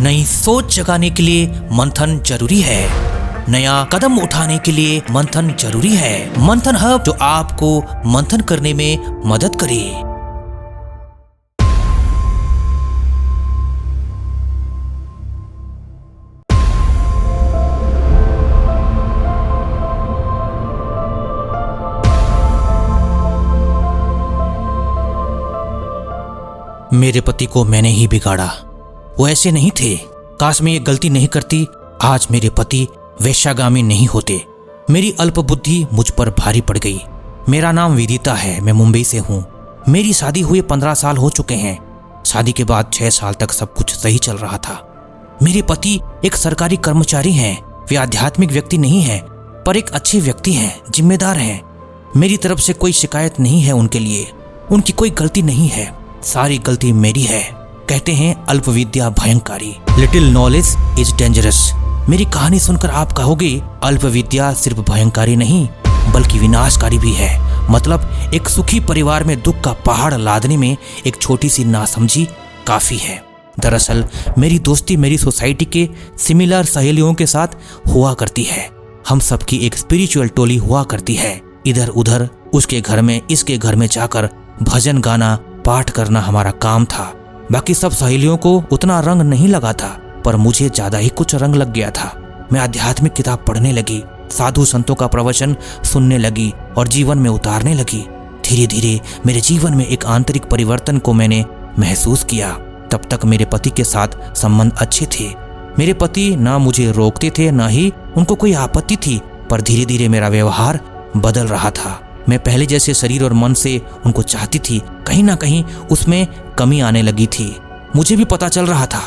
नई सोच जगाने के लिए मंथन जरूरी है। नया कदम उठाने के लिए मंथन जरूरी है। मंथन हब जो आपको मंथन करने में मदद करे। मेरे पति को मैंने ही बिगाड़ा। वो ऐसे नहीं थे। काश मैं ये गलती नहीं करती, आज मेरे पति वेश्यागामी नहीं होते। मेरी अल्प बुद्धि मुझ पर भारी पड़ गई। मेरा नाम विदिता है, मैं मुंबई से हूँ। मेरी शादी हुए 15 साल हो चुके हैं। शादी के बाद 6 साल तक सब कुछ सही चल रहा था। मेरे पति एक सरकारी कर्मचारी हैं। वे आध्यात्मिक व्यक्ति नहीं हैं, पर एक अच्छे व्यक्ति हैं, जिम्मेदार हैं। मेरी तरफ से कोई शिकायत नहीं है उनके लिए। उनकी कोई गलती नहीं है, सारी गलती मेरी है। कहते हैं अल्प विद्या भयंकारी, लिटिल नॉलेज इज डेंजरस। मेरी कहानी सुनकर आप कहोगे अल्प विद्या सिर्फ भयंकारी नहीं बल्कि विनाशकारी भी है। मतलब एक सुखी परिवार में दुख का पहाड़ लादने में एक छोटी सी नासमझी काफी है। दरअसल मेरी दोस्ती मेरी सोसाइटी के सिमिलर सहेलियों के साथ हुआ करती है। हम सबकी एक स्पिरिचुअल टोली हुआ करती है। इधर उधर उसके घर में इसके घर में जाकर भजन गाना पाठ करना हमारा काम था। बाकी सब सहेलियों को उतना रंग नहीं लगा था, पर मुझे ज्यादा ही कुछ रंग लग गया था। मैं आध्यात्मिक किताब पढ़ने लगी, साधु संतों का प्रवचन सुनने लगी और जीवन में उतारने लगी। धीरे धीरे मेरे जीवन में एक आंतरिक परिवर्तन को मैंने महसूस किया। तब तक मेरे पति के साथ संबंध अच्छे थे। मेरे पति ना मुझे रोकते थे ना ही उनको कोई आपत्ति थी, पर धीरे धीरे मेरा व्यवहार बदल रहा था। मैं पहले जैसे शरीर और मन से उनको चाहती थी, कहीं ना कहीं उसमें कमी आने लगी थी। मुझे भी पता चल रहा था,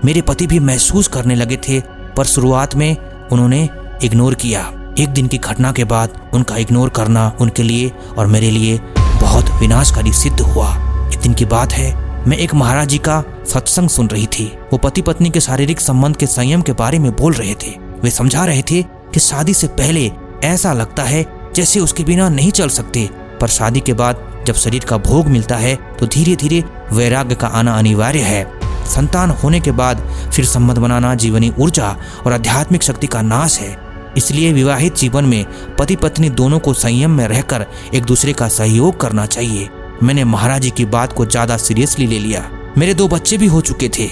मेरे पति भी महसूस करने लगे थे, पर शुरुआत में उन्होंने इग्नोर किया। एक दिन की घटना के बाद उनका इग्नोर करना उनके लिए और मेरे लिए बहुत विनाशकारी सिद्ध हुआ। एक दिन की बात है, मैं एक महाराज जी का सत्संग सुन रही थी। वो पति पत्नी के शारीरिक संबंध के संयम के बारे में बोल रहे थे। वे समझा रहे थे कि शादी से पहले ऐसा लगता है जैसे उसके बिना नहीं चल सकते, पर शादी के बाद जब शरीर का भोग मिलता है तो धीरे धीरे वैराग्य का आना अनिवार्य है। संतान होने के बाद फिर संबंध बनाना जीवनी ऊर्जा और आध्यात्मिक शक्ति का नाश है। इसलिए विवाहित जीवन में पति पत्नी दोनों को संयम में रहकर एक दूसरे का सहयोग करना चाहिए। मैंने महाराज जी की बात को ज्यादा सीरियसली ले लिया। मेरे 2 बच्चे भी हो चुके थे।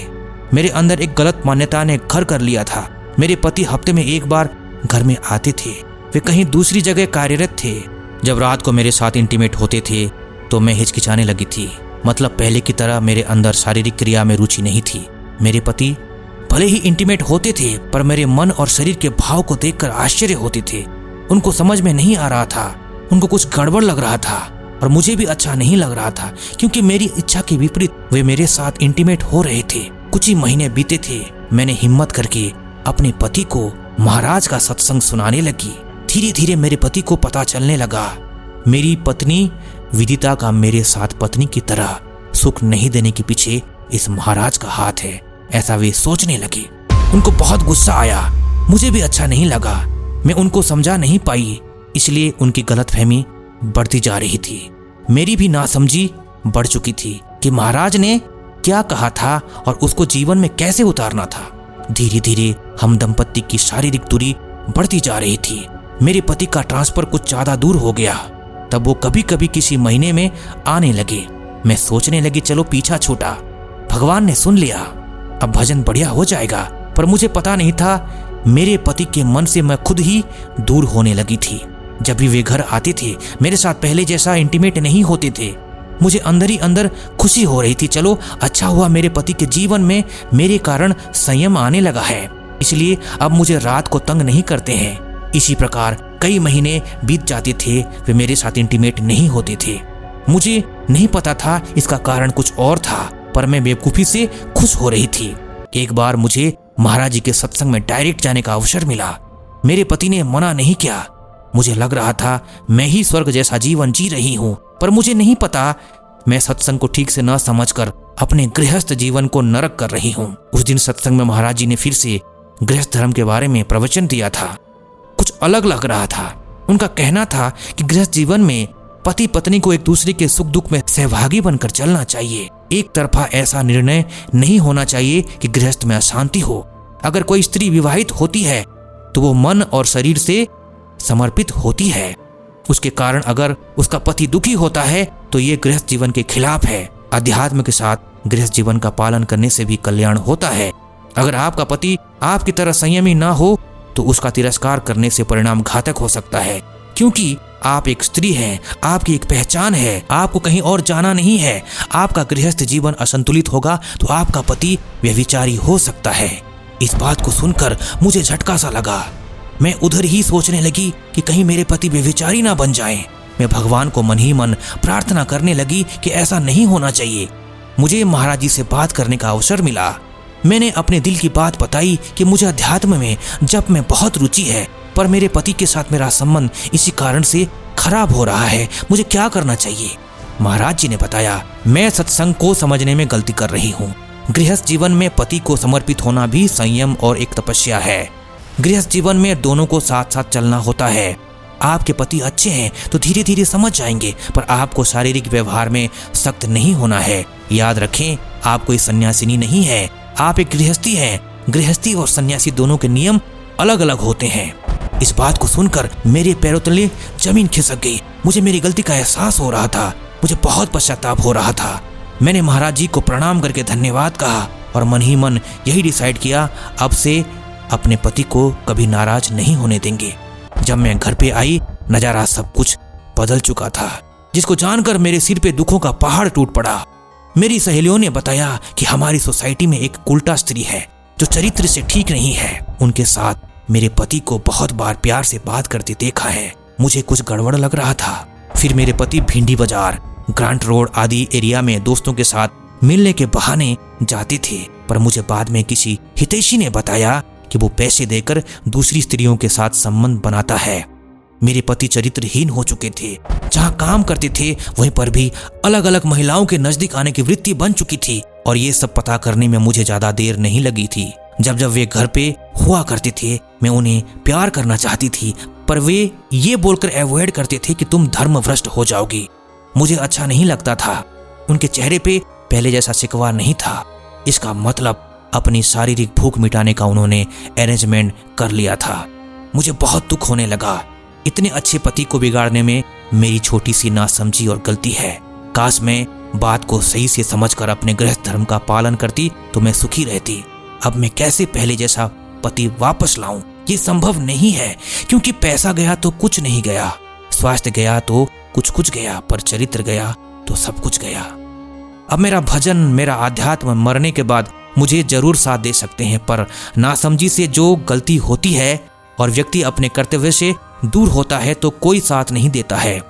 मेरे अंदर एक गलत मान्यता ने घर कर लिया था। मेरे पति हफ्ते में 1 बार घर में आते थे। वे कहीं दूसरी जगह कार्यरत थे। जब रात को मेरे साथ इंटीमेट होते थे तो मैं हिचकिचाने लगी थी। मतलब पहले की तरह मेरे अंदर शारीरिक क्रिया में रुचि नहीं थी। मेरे पति भले ही इंटीमेट होते थे, पर मेरे मन और शरीर के भाव को देखकर आश्चर्य होते थे। उनको समझ में नहीं आ रहा था, उनको कुछ गड़बड़ लग रहा था और मुझे भी अच्छा नहीं लग रहा था, क्योंकि मेरी इच्छा के विपरीत वे मेरे साथ इंटीमेट हो रहे थे। कुछ ही महीने बीते थे। मैंने हिम्मत करके अपने पति को महाराज का सत्संग सुनाने लगी। धीरे धीरे मेरे पति को पता चलने लगा मेरी पत्नी विदिता का मेरे साथ पत्नी की तरह सुख नहीं देने के पीछे इस महाराज का हाथ है। ऐसा वे सोचने लगे। उनको बहुत गुस्सा आया। मुझे भी अच्छा नहीं लगा। मैं उनको समझा नहीं पाई, इसलिए उनकी गलतफहमी बढ़ती जा रही थी। मेरी भी नासमझी बढ़ चुकी थी कि महाराज ने क्या कहा था और उसको जीवन में कैसे उतारना था। धीरे धीरे हम दंपत्ति की शारीरिक दूरी बढ़ती जा रही थी। मेरे पति का ट्रांसफर कुछ ज्यादा दूर हो गया। तब वो कभी कभी किसी महीने में आने लगे। मैं सोचने लगी चलो पीछा छूटा, भगवान ने सुन लिया, अब भजन बढ़िया हो जाएगा। पर मुझे पता नहीं था मेरे पति के मन से मैं खुद ही दूर होने लगी थी। जब भी वे घर आते थे मेरे साथ पहले जैसा इंटीमेट नहीं होते थे। मुझे अंदर ही अंदर खुशी हो रही थी, चलो अच्छा हुआ मेरे पति के जीवन में मेरे कारण संयम आने लगा है, इसलिए अब मुझे रात को तंग नहीं करते हैं। इसी प्रकार कई महीने बीत जाते थे, वे मेरे साथ इंटीमेट नहीं होते थे। मुझे नहीं पता था इसका कारण कुछ और था, पर मैं बेवकूफी से खुश हो रही थी। एक बार मुझे महाराज जी के सत्संग में डायरेक्ट जाने का अवसर मिला। मेरे पति ने मना नहीं किया। मुझे लग रहा था मैं ही स्वर्ग जैसा जीवन जी रही हूँ, पर मुझे नहीं पता मैं सत्संग को ठीक से न समझकर अपने गृहस्थ जीवन को नरक कर रही हूँ। उस दिन सत्संग में महाराज जी ने फिर से गृहस्थ धर्म के बारे में प्रवचन दिया था। कुछ अलग लग रहा था। उनका कहना था कि गृहस्थ जीवन में पति पत्नी को एक दूसरे के सुख दुख में सहभागी बनकर चलना चाहिए। एक तरफा ऐसा निर्णय नहीं होना चाहिए कि गृहस्थ में अशांति हो। अगर कोई स्त्री विवाहित होती है तो वो मन और शरीर से समर्पित होती है। उसके कारण अगर उसका पति दुखी होता है तो ये गृहस्थ जीवन के खिलाफ है। अध्यात्म के साथ गृहस्थ जीवन का पालन करने से भी कल्याण होता है। अगर आपका पति आपकी तरह संयमी ना हो तो उसका तिरस्कार करने से परिणाम घातक हो सकता है, क्योंकि आप एक स्त्री हैं, आपकी एक पहचान है, आपको कहीं और जाना नहीं है। आपका गृहस्थ जीवन असंतुलित होगा तो आपका पति व्यभिचारी हो सकता है। इस बात को सुनकर मुझे झटका सा लगा। मैं उधर ही सोचने लगी कि कहीं मेरे पति व्यभिचारी ना बन जाएं। मैं भगवान को मन ही मन प्रार्थना करने लगी कि ऐसा नहीं होना चाहिए। मुझे महाराज जी से बात करने का अवसर मिला। मैंने अपने दिल की बात बताई कि मुझे अध्यात्म में जप में बहुत रुचि है, पर मेरे पति के साथ मेरा संबंध इसी कारण से खराब हो रहा है। मुझे क्या करना चाहिए? महाराज जी ने बताया, मैं सत्संग को समझने में गलती कर रही हूँ। गृहस्थ जीवन में पति को समर्पित होना भी संयम और एक तपस्या है। गृहस्थ जीवन में दोनों को साथ साथ चलना होता है। आपके पति अच्छे हैं तो धीरे धीरे समझ जाएंगे, पर आपको शारीरिक व्यवहार में सख्त नहीं होना है। याद रखें, आप कोई सन्यासिनी नहीं है, आप एक गृहस्थी हैं। गृहस्थी और सन्यासी दोनों के नियम अलग अलग होते हैं। इस बात को सुनकर मेरे पैरों तले जमीन खिसक गई। मुझे मेरी गलती का एहसास हो रहा था। मुझे बहुत पश्चाताप हो रहा था। मैंने महाराज जी को प्रणाम करके धन्यवाद कहा और मन ही मन यही डिसाइड किया, अब से अपने पति को कभी नाराज नहीं होने देंगे। जब मैं घर पे आई, नजारा सब कुछ बदल चुका था, जिसको जानकर मेरे सिर पे दुखों का पहाड़ टूट पड़ा। मेरी सहेलियों ने बताया कि हमारी सोसाइटी में एक उल्टा स्त्री है जो चरित्र से ठीक नहीं है। उनके साथ मेरे पति को बहुत बार प्यार से बात करते देखा है। मुझे कुछ गड़बड़ लग रहा था। फिर मेरे पति भिंडी बाजार, ग्रांट रोड आदि एरिया में दोस्तों के साथ मिलने के बहाने जाते थे, पर मुझे बाद में किसी हितैषी ने बताया कि वो पैसे देकर दूसरी स्त्रियों के साथ संबंध बनाता है। मेरे पति चरित्रहीन हो चुके थे। जहाँ काम करते थे वहीं पर भी अलग अलग महिलाओं के नजदीक आने की वृत्ति बन चुकी थी, और ये सब पता करने में मुझे ज्यादा देर नहीं लगी थी। जब जब वे घर पे हुआ करते थे, मैं उन्हें प्यार करना चाहती थी, पर वे ये बोलकर अवॉइड करते थे कि तुम धर्मभ्रष्ट हो जाओगी। मुझे अच्छा नहीं लगता था। उनके चेहरे पे पहले जैसा शिकवा नहीं था। इसका मतलब अपनी शारीरिक भूख मिटाने का उन्होंने अरेंजमेंट कर लिया था। मुझे बहुत दुख होने लगा। इतने अच्छे पति को बिगाड़ने में मेरी छोटी सी नासमझी और गलती है। काश मैं बात को सही से समझकर अपने गृहस्थ धर्म का पालन करती तो मैं सुखी रहती। अब मैं कैसे पहले जैसा पति वापस लाऊं? ये संभव नहीं है, क्योंकि पैसा गया तो कुछ नहीं गया, स्वास्थ्य गया तो कुछ गया, पर चरित्र गया तो सब कुछ गया। अब मेरा भजन, मेरा आध्यात्म मरने के बाद मुझे जरूर साथ दे सकते हैं, पर नासमझी से जो गलती होती है और व्यक्ति अपने कर्तव्य से दूर होता है तो कोई साथ नहीं देता है,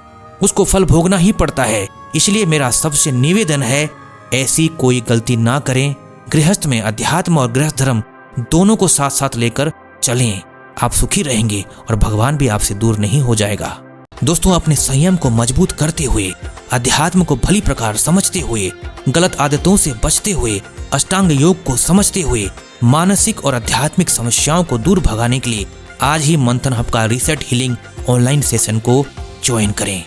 उसको फल भोगना ही पड़ता है। इसलिए मेरा सबसे निवेदन है, ऐसी कोई गलती ना करें। गृहस्थ में अध्यात्म और गृहस्थ धर्म दोनों को साथ साथ लेकर चलें। आप सुखी रहेंगे और भगवान भी आपसे दूर नहीं हो जाएगा। दोस्तों, अपने संयम को मजबूत करते हुए, अध्यात्म को भली प्रकार समझते हुए, गलत आदतों से बचते हुए, अष्टांग योग को समझते हुए, मानसिक और आध्यात्मिक समस्याओं को दूर भगाने के लिए आज ही मंथन हब का रीसेट हीलिंग ऑनलाइन सेशन को ज्वाइन करें।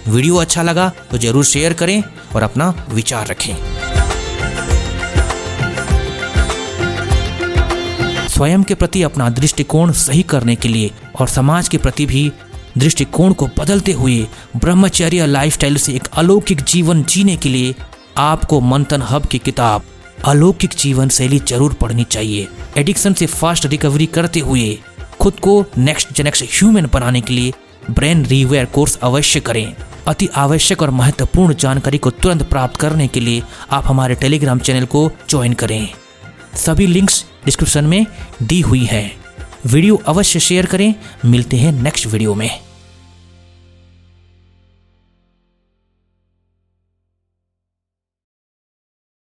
वीडियो अच्छा लगा तो जरूर शेयर करें और अपना विचार रखें। स्वयं के प्रति अपना दृष्टिकोण सही करने के लिए और समाज के प्रति भी दृष्टिकोण को बदलते हुए ब्रह्मचर्य लाइफस्टाइल से एक अलौकिक जीवन जीने के लिए आपको मंथन हब की किताब अलौकिक जीवन शैली जरूर पढ़नी चाहिए। एडिक्शन से फास्ट रिकवरी करते हुए खुद को नेक्स्ट जेनेक्शन ह्यूमन बनाने के लिए ब्रेन रीवेयर कोर्स अवश्य करें। अति आवश्यक और महत्वपूर्ण जानकारी को तुरंत प्राप्त करने के लिए आप हमारे टेलीग्राम चैनल को ज्वाइन करें। सभी लिंक्स डिस्क्रिप्शन में दी हुई हैं। वीडियो अवश्य शेयर करें। मिलते हैं नेक्स्ट वीडियो में।